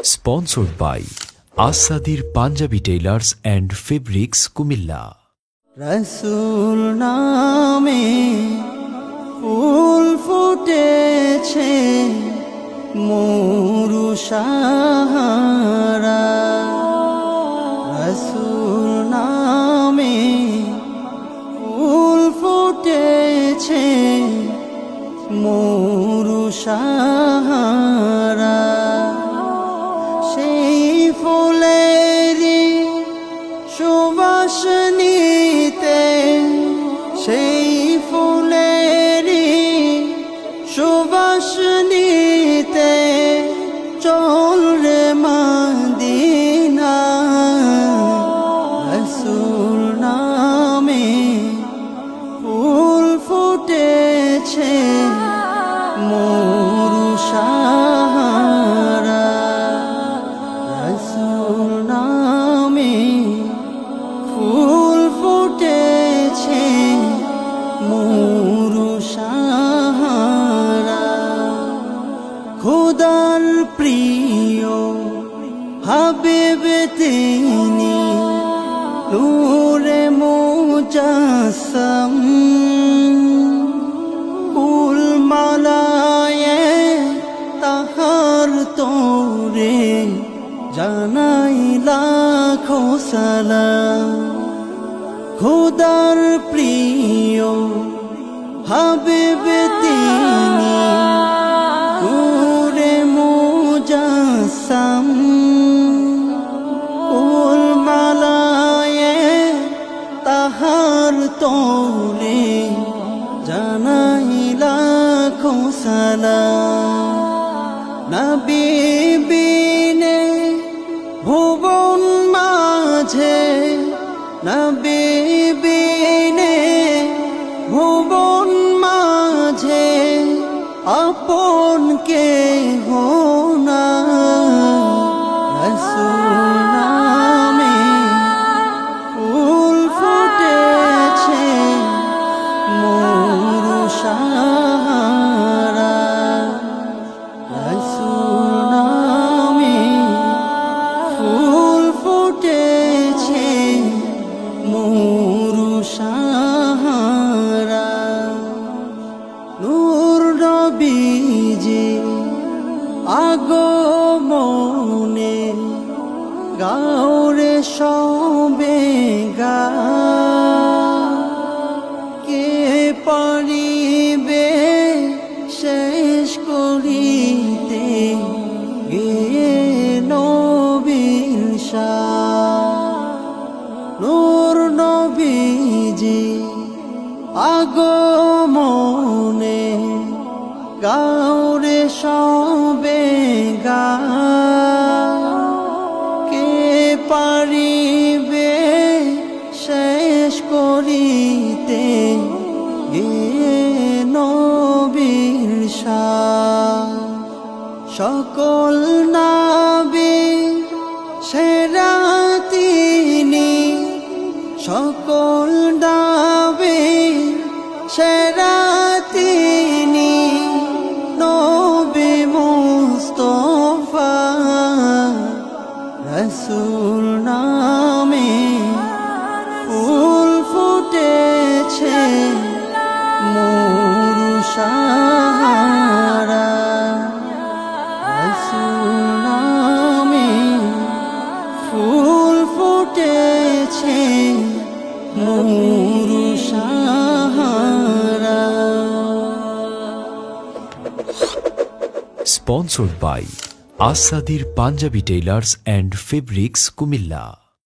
Sponsored by Asadir Punjabi Tailors and Fabrics Kumilla. রসুল নামে ফুল ফুটেছে মরু সাহারা, রসুল নামে ফুল ফুটেছে মরু সাহারা। সেই ফুলেরই সুবাস নিতে, সেই ফুলেরই সুবাস নিতে চল রে মদিনা। রসুল নামে ফুল ফুটেছে মরু সাহারা, রসুল নামে ফুল ফুটেছে মরু সাহারা। খোদার প্রিয় হাবিব তিনি, নূরে মুজাসসাম, ফুল মালায়ে তাহার তোরে জানাই লাখো সালাম। খোদার প্রিয় হাবিব তিনি, নূরে মুজাসসাম, ফুল মালায়ে তাহার তোরে জানাই লাখো সালাম। নবী বিনে ভুবন মাঝে, নবী বিনে ভুবন মাঝে আপন কেহ নাই। রসুল নামে ফুল ফুটেছে মরু সাহারা, রসুল নামে ফুল ফুটেছে মরু সাহারা। নূর নবীজি আগমনে গাওরে সবে গা, কে পারিবে শেষ করিতে গে নবীর শান। নূর নবীজি আগমনে গাওরে সবে গা, কে পারিবে শেষ করিতে গে নবীর শান। সকল নবী সেরা তিনি, সকল নবী সেরা তিনি, নবী মুস্তাফা। রসুল নামে ফুল ফুটেছে মরু সাহারা, রসুল নামে ফুল ফুটেছে মরু Sahara. Sponsored by Asadir Punjabi Tailors and Fabrics Kumilla.